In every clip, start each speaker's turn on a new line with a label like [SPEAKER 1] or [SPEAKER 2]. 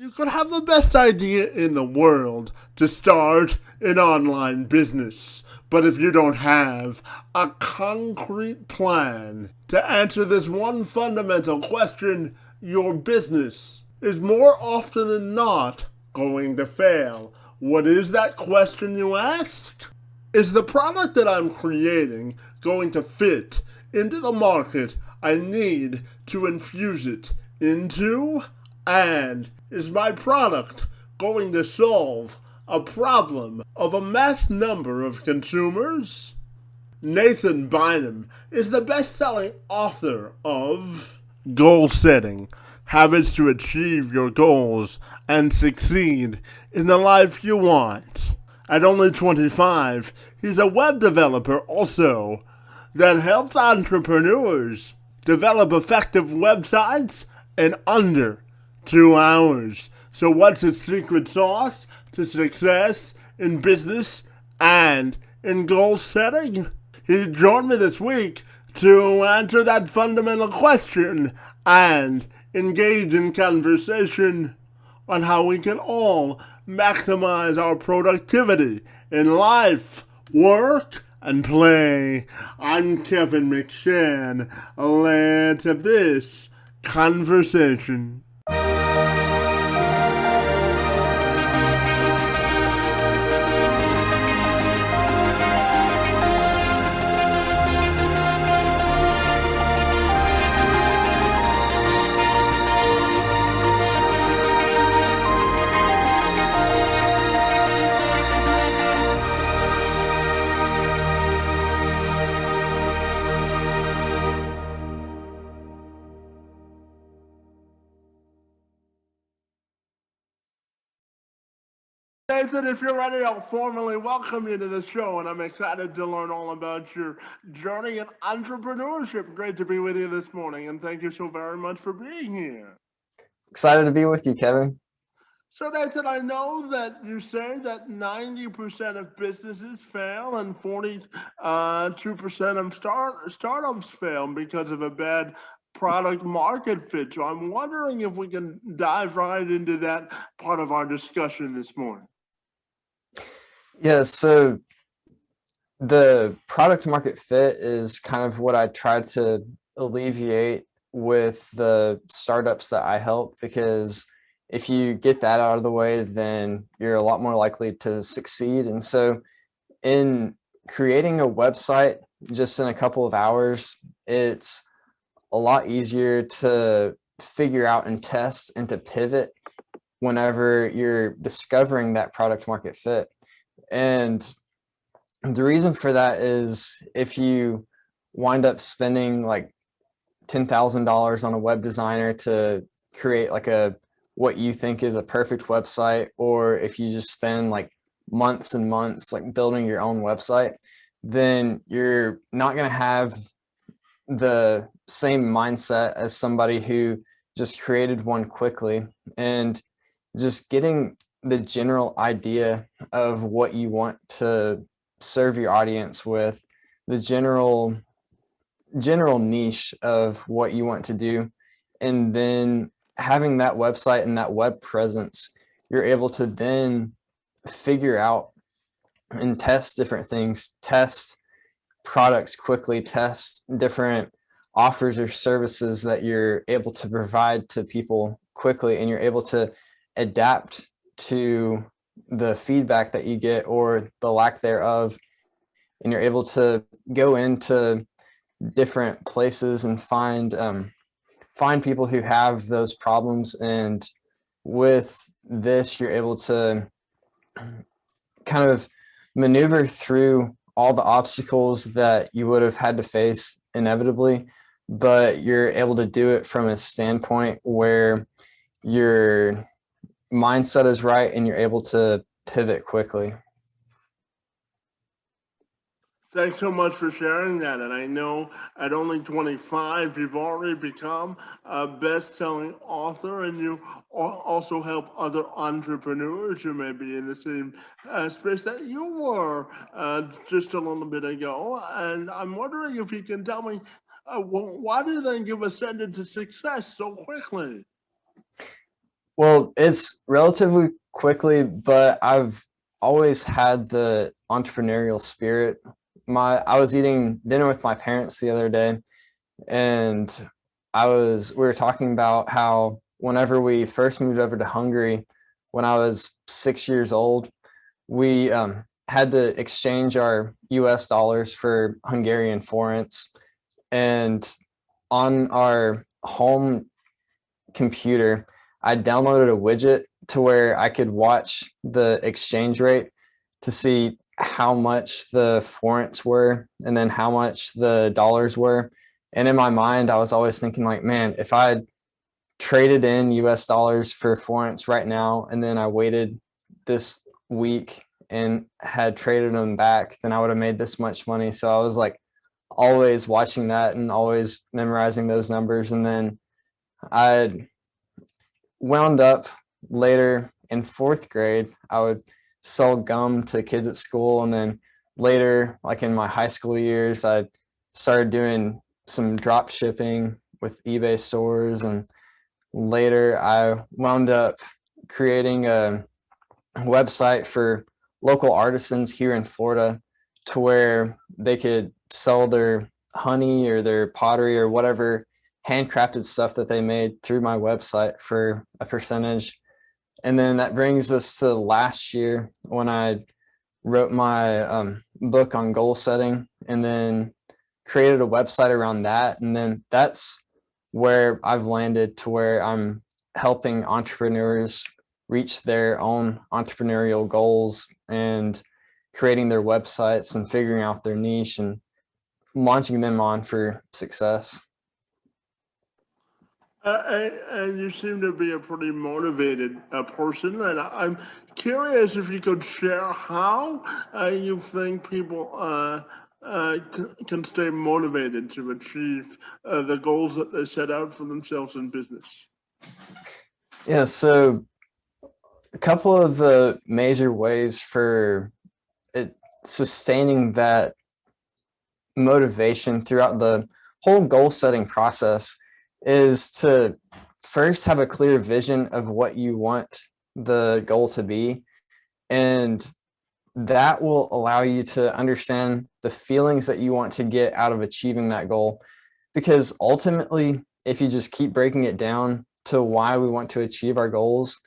[SPEAKER 1] You could have the best idea in the world to start an online business, but if you don't have a concrete plan to answer this one fundamental question, your business is more often than not going to fail. What is that question, you ask? Is the product that I'm creating going to fit into the market I need to infuse it into? And is my product going to solve a problem of a mass number of consumers? Nathan Bynum is the best-selling author of Goal Setting: Habits to Achieve Your Goals and Succeed in the Life You Want. At only 25, he's a web developer also that helps entrepreneurs develop effective websites in under 2 hours. So what's his secret sauce to success in business and in goal setting? He joined me this week to answer that fundamental question and engage in conversation on how we can all maximize our productivity in life, work, and play. I'm Kevin McShann. Let's have this conversation. Nathan, if you're ready, I'll formally welcome you to the show, and I'm excited to learn all about your journey in entrepreneurship. Great to be with you this morning, and thank you so very much for being here.
[SPEAKER 2] Excited to be with you, Kevin.
[SPEAKER 1] So, Nathan, I know that you say that 90% of businesses fail and 42% of startups fail because of a bad product market fit. So, I'm wondering if we can dive right into that part of our discussion this morning.
[SPEAKER 2] Yeah, so the product market fit is kind of what I try to alleviate with the startups that I help, because if you get that out of the way, then you're a lot more likely to succeed. And so in creating a website just in a couple of hours, it's a lot easier to figure out and test and to pivot whenever you're discovering that product market fit. And the reason for that is if you wind up spending like $10,000 on a web designer to create like what you think is a perfect website, or if you just spend like months and months like building your own website, then you're not going to have the same mindset as somebody who just created one quickly. And just getting the general idea of what you want to serve your audience with, the general niche of what you want to do, and then having that website and that web presence, you're able to then figure out and test different things, test products quickly, test different offers or services that you're able to provide to people quickly, and you're able to adapt to the feedback that you get or the lack thereof, and you're able to go into different places and find people who have those problems. And with this, you're able to kind of maneuver through all the obstacles that you would have had to face inevitably, but you're able to do it from a standpoint where your mindset is right and you're able to pivot quickly.
[SPEAKER 1] Thanks so much for sharing that. And I know at only 25, you've already become a best-selling author, and you also help other entrepreneurs who may be in the same space that you were just a little bit ago. And I'm wondering if you can tell me, why do they give ascended to success so quickly?
[SPEAKER 2] Well, it's relatively quickly, but I've always had the entrepreneurial spirit. I was eating dinner with my parents the other day, and we were talking about how whenever we first moved over to Hungary when I was 6 years old, we had to exchange our US dollars for Hungarian forints. And on our home computer, I downloaded a widget to where I could watch the exchange rate to see how much the forints were and then how much the dollars were. And in my mind, I was always thinking like, man, if I traded in US dollars for forints right now and then I waited this week and had traded them back, then I would have made this much money. So I was like always watching that and always memorizing those numbers. And then I wound up later in fourth grade, I would sell gum to kids at school. And then later, like in my high school years, I started doing some drop shipping with eBay stores. And later, I wound up creating a website for local artisans here in Florida to where they could sell their honey or their pottery or whatever handcrafted stuff that they made through my website for a percentage. And then that brings us to last year when I wrote my book on goal setting and then created a website around that. And then that's where I've landed to where I'm helping entrepreneurs reach their own entrepreneurial goals and creating their websites and figuring out their niche and launching them on for success.
[SPEAKER 1] And you seem to be a pretty motivated person, and I'm curious if you could share how you think people can stay motivated to achieve the goals that they set out for themselves in business.
[SPEAKER 2] Yeah, so a couple of the major ways for it sustaining that motivation throughout the whole goal setting process is to first have a clear vision of what you want the goal to be. And that will allow you to understand the feelings that you want to get out of achieving that goal. Because ultimately, if you just keep breaking it down to why we want to achieve our goals,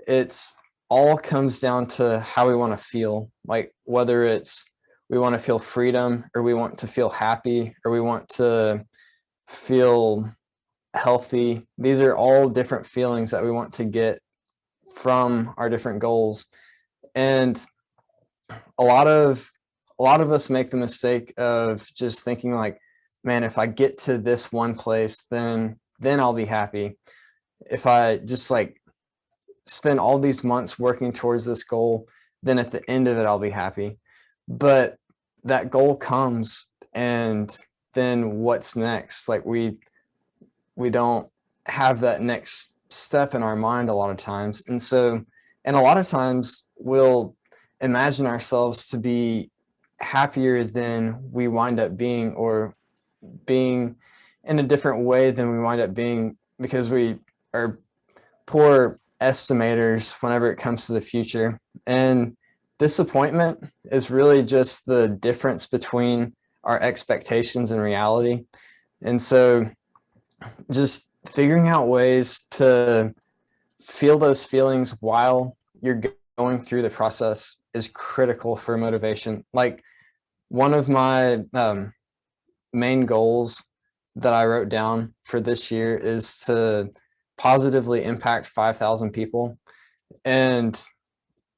[SPEAKER 2] it's all comes down to how we want to feel. Like whether it's we want to feel freedom or we want to feel happy or we want to feel healthy. These are all different feelings that we want to get from our different goals. And a lot of us make the mistake of just thinking like, man, if I get to this one place, then I'll be happy. If I just like spend all these months working towards this goal, then at the end of it, I'll be happy. But that goal comes, and then what's next? Like we don't have that next step in our mind a lot of times. And so, and a lot of times we'll imagine ourselves to be happier than we wind up being, or being in a different way than we wind up being, because we are poor estimators whenever it comes to the future. And disappointment is really just the difference between our expectations and reality. And so just figuring out ways to feel those feelings while you're going through the process is critical for motivation. Like one of my main goals that I wrote down for this year is to positively impact 5,000 people. And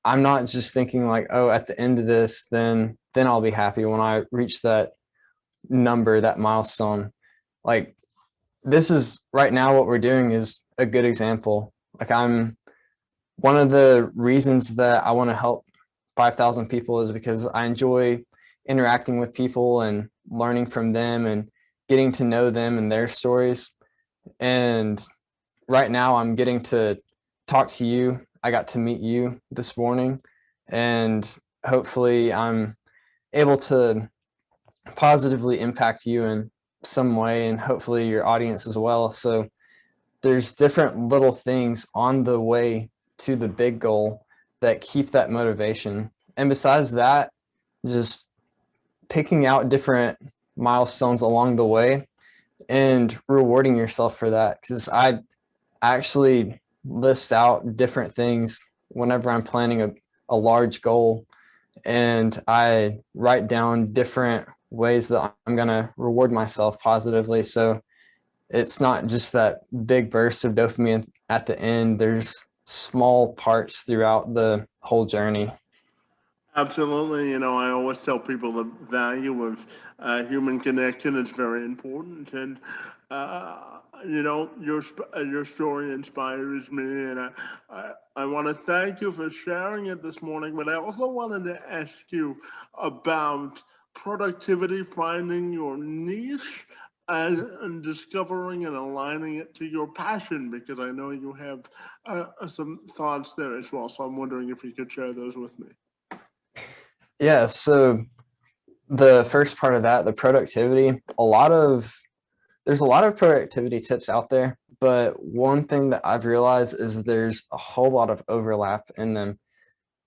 [SPEAKER 2] I'm not just thinking like, oh, at the end of this, then I'll be happy when I reach that number, that milestone. Like this is right now what we're doing is a good example. Like one of the reasons that I want to help 5,000 people is because I enjoy interacting with people and learning from them and getting to know them and their stories. And right now I'm getting to talk to you. I got to meet you this morning, and hopefully I'm able to positively impact you in some way, and hopefully your audience as well. So there's different little things on the way to the big goal that keep that motivation. And besides that, just picking out different milestones along the way and rewarding yourself for that. Because I actually list out different things whenever I'm planning a large goal, and I write down different ways that I'm going to reward myself positively. So it's not just that big burst of dopamine at the end. There's small parts throughout the whole journey.
[SPEAKER 1] Absolutely. I always tell people the value of human connection is very important. And, your story inspires me. And I want to thank you for sharing it this morning. But I also wanted to ask you about productivity, finding your niche, and discovering and aligning it to your passion, because I know you have some thoughts there as well. So I'm wondering if you could share those with me.
[SPEAKER 2] Yeah, so the first part of that, the productivity, there's a lot of productivity tips out there, but one thing that I've realized is there's a whole lot of overlap in them.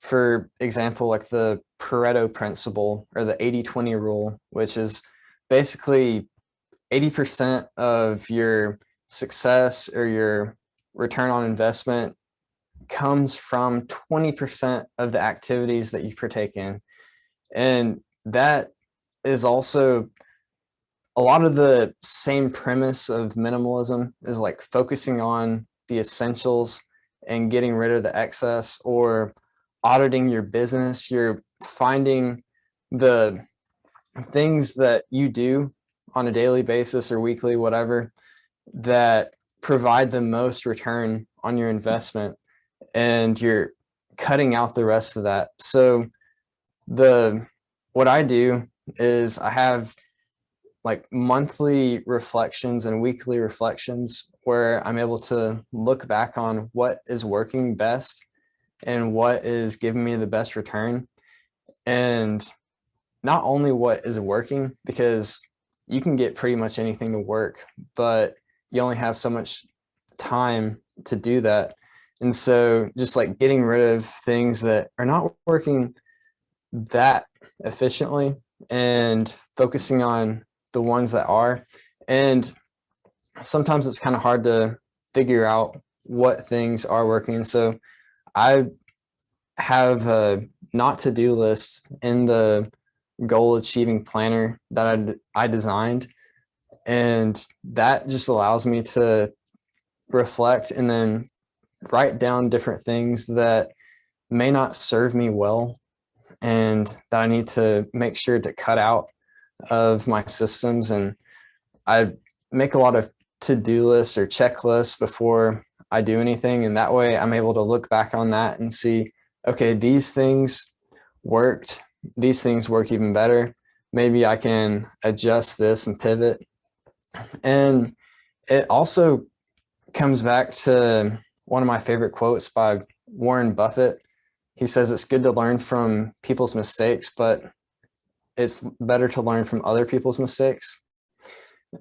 [SPEAKER 2] For example, like the Pareto principle or the 80-20 rule, which is basically 80% of your success or your return on investment comes from 20% of the activities that you partake in. And that is also a lot of the same premise of minimalism, is like focusing on the essentials and getting rid of the excess, or auditing your business. You're finding the things that you do on a daily basis or weekly, whatever, that provide the most return on your investment, and you're cutting out the rest of that. So what I do is I have like monthly reflections and weekly reflections where I'm able to look back on what is working best and what is giving me the best return. And not only what is working, because you can get pretty much anything to work, but you only have so much time to do that. And so just like getting rid of things that are not working that efficiently and focusing on the ones that are. And sometimes it's kind of hard to figure out what things are working. So I have a not to-do list in the goal achieving planner that I designed. And that just allows me to reflect and then write down different things that may not serve me well and that I need to make sure to cut out of my systems. And I make a lot of to-do lists or checklists before I do anything. And that way I'm able to look back on that and see, okay, these things worked. These things worked even better. Maybe I can adjust this and pivot. And it also comes back to one of my favorite quotes by Warren Buffett. He says it's good to learn from people's mistakes, but it's better to learn from other people's mistakes.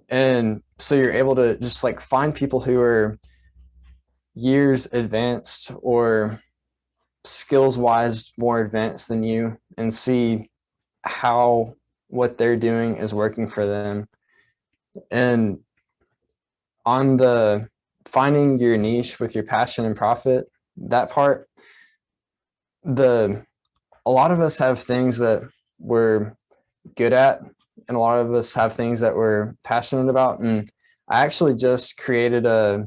[SPEAKER 2] And so you're able to just like find people who are years advanced or skills wise more advanced than you, and see how what they're doing is working for them. And on the finding your niche with your passion and profit, that part, a lot of us have things that we're good at, and a lot of us have things that we're passionate about. And I actually just created a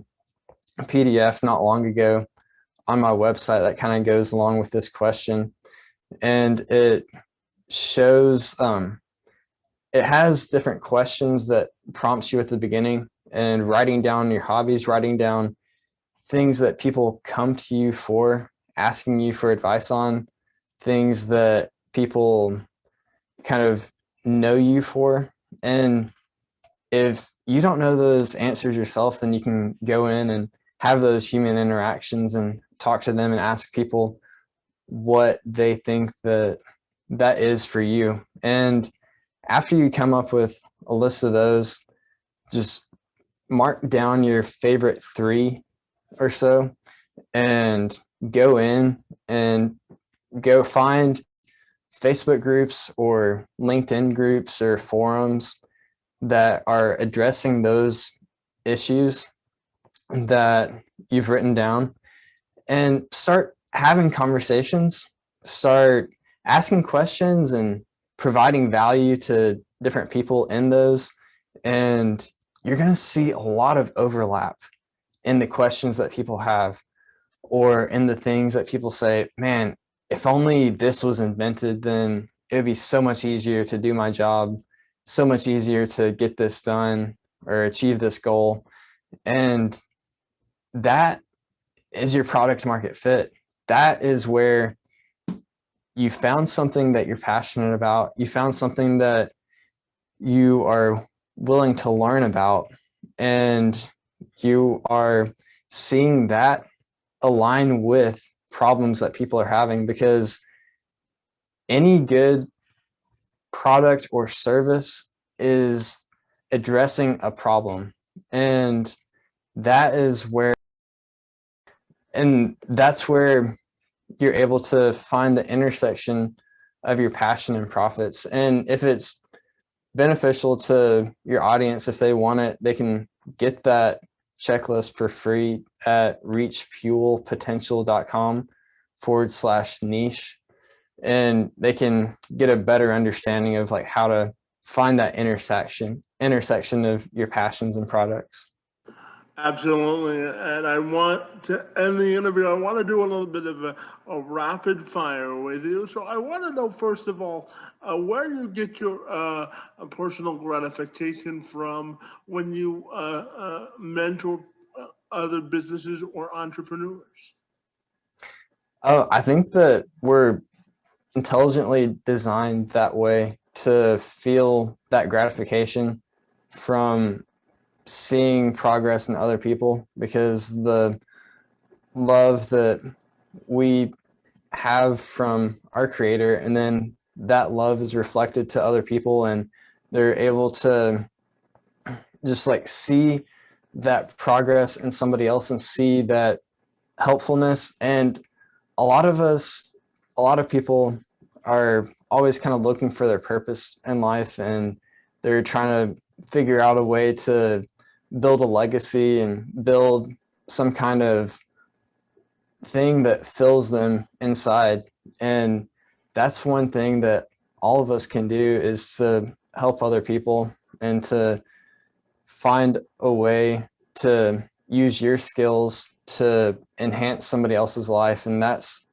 [SPEAKER 2] PDF not long ago on my website that kind of goes along with this question. And it shows, it has different questions that prompts you at the beginning, and writing down your hobbies, writing down things that people come to you for, asking you for advice on, things that people kind of know you for. And if you don't know those answers yourself, then you can go in and have those human interactions and talk to them and ask people what they think that is for you. And after you come up with a list of those, just mark down your favorite 3 or so and go in and go find Facebook groups or LinkedIn groups or forums that are addressing those issues that you've written down, and start having conversations, start asking questions and providing value to different people in those. And you're going to see a lot of overlap in the questions that people have, or in the things that people say, man, if only this was invented, then it would be so much easier to do my job, so much easier to get this done or achieve this goal. And that is your product market fit. That is where you found something that you're passionate about. You found something that you are willing to learn about, and you are seeing that align with problems that people are having, because any good product or service is addressing a problem. And that is where, and that's where you're able to find the intersection of your passion and profits. And if it's beneficial to your audience, if they want it, they can get that checklist for free at reachfuelpotential.com/niche. And they can get a better understanding of like how to find that intersection of your passions and products.
[SPEAKER 1] Absolutely. And I want to end the interview. I want to do a little bit of a rapid fire with you. So I want to know, first of all, where you get your personal gratification from when you mentor other businesses or entrepreneurs.
[SPEAKER 2] Oh, I think that we're intelligently designed that way to feel that gratification from seeing progress in other people, because the love that we have from our creator, and then that love is reflected to other people, and they're able to just like see that progress in somebody else and see that helpfulness. And a lot of people are always kind of looking for their purpose in life, and they're trying to figure out a way to build a legacy and build some kind of thing that fills them inside. And that's one thing that all of us can do, is to help other people and to find a way to use your skills to enhance somebody else's life. And that's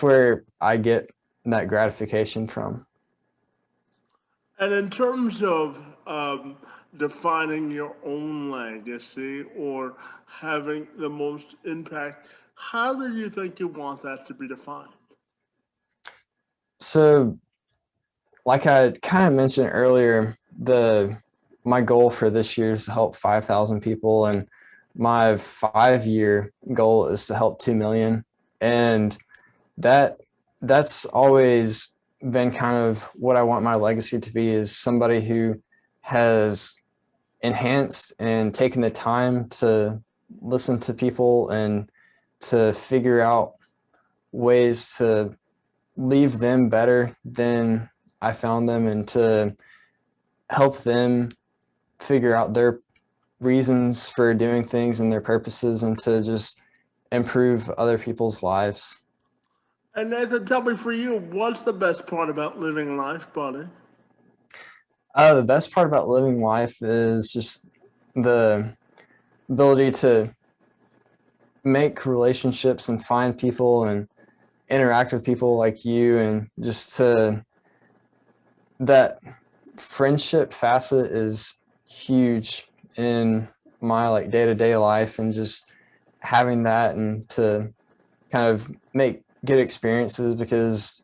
[SPEAKER 2] where I get that gratification from.
[SPEAKER 1] And in terms of defining your own legacy or having the most impact, how do you think you want that to be defined?
[SPEAKER 2] So, like I kind of mentioned earlier, my goal for this year is to help 5,000 people, and my 5-year goal is to help 2 million. And that's always been kind of what I want my legacy to be, is somebody who has enhanced and taken the time to listen to people and to figure out ways to leave them better than I found them, and to help them figure out their reasons for doing things and their purposes, and to just improve other people's lives.
[SPEAKER 1] And Nathan, tell me, for you, what's the best part about living life, buddy?
[SPEAKER 2] The best part about living life is just the ability to make relationships and find people and interact with people like you, and just to that friendship facet is huge in my like day-to-day life, and just having that and to kind of make good experiences, because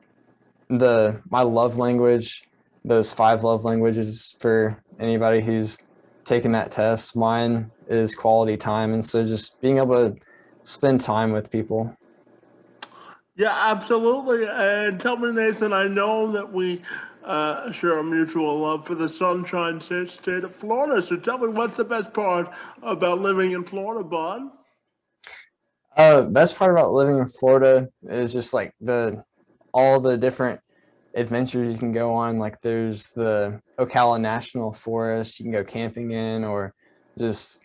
[SPEAKER 2] my love language, those 5 love languages, for anybody who's taken that test, mine is quality time. And so just being able to spend time with people.
[SPEAKER 1] Yeah, absolutely. And tell me, Nathan, I know that we share a mutual love for the sunshine state of Florida. So tell me, what's the best part about living in Florida, bud?
[SPEAKER 2] Best part about living in Florida is just like all the different adventures you can go on. Like there's the Ocala National Forest you can go camping in, or just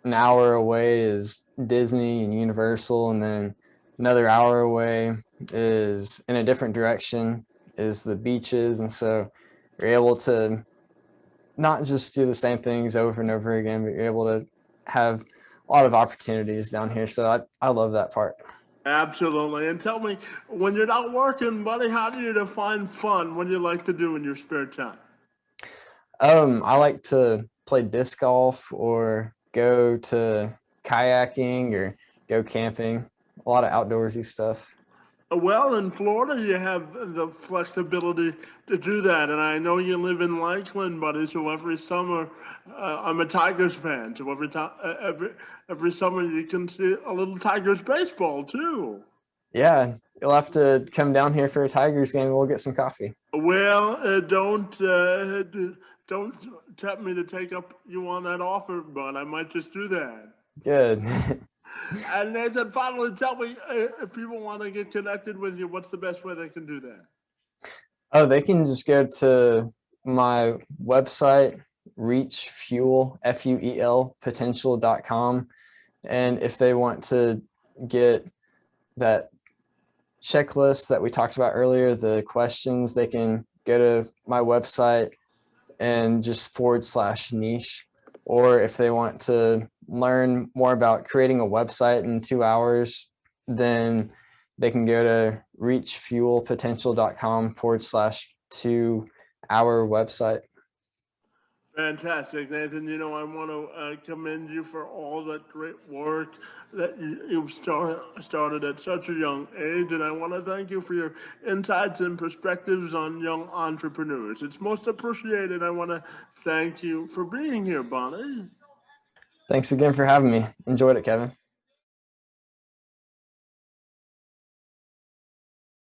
[SPEAKER 2] an hour away is Disney and Universal, and then another hour away is in a different direction is the beaches. And so you're able to not just do the same things over and over again, but you're able to have a lot of opportunities down here. So I love that part.
[SPEAKER 1] Absolutely. And tell me, when you're not working, buddy, how do you define fun? What do you like to do in your spare time?
[SPEAKER 2] I like to play disc golf or go to kayaking or go camping. A lot of outdoorsy stuff.
[SPEAKER 1] Well, in Florida, you have the flexibility to do that. And I know you live in Lakeland, buddy. So every summer, I'm a Tigers fan. So every time, every summer, you can see a little Tigers baseball too.
[SPEAKER 2] Yeah, you'll have to come down here for a Tigers game. We'll get some coffee.
[SPEAKER 1] Well, don't tempt me to take up you on that offer, but I might just do that.
[SPEAKER 2] Good.
[SPEAKER 1] And Nathan, finally, tell me, if people want to get connected with you, what's the best way they can do that?
[SPEAKER 2] Oh, they can just go to my website, reachfuel, potential.com. And if they want to get that checklist that we talked about earlier, the questions, they can go to my website and just /niche. Or if they want to learn more about creating a website in 2 hours, then they can go to reachfuelpotential.com /2 hour website.
[SPEAKER 1] Fantastic, Nathan. You know, I want to commend you for all that great work that you've started at such a young age. And I want to thank you for your insights and perspectives on young entrepreneurs. It's most appreciated. I want to thank you for being here, Bonnie.
[SPEAKER 2] Thanks again for having me. Enjoyed it, Kevin.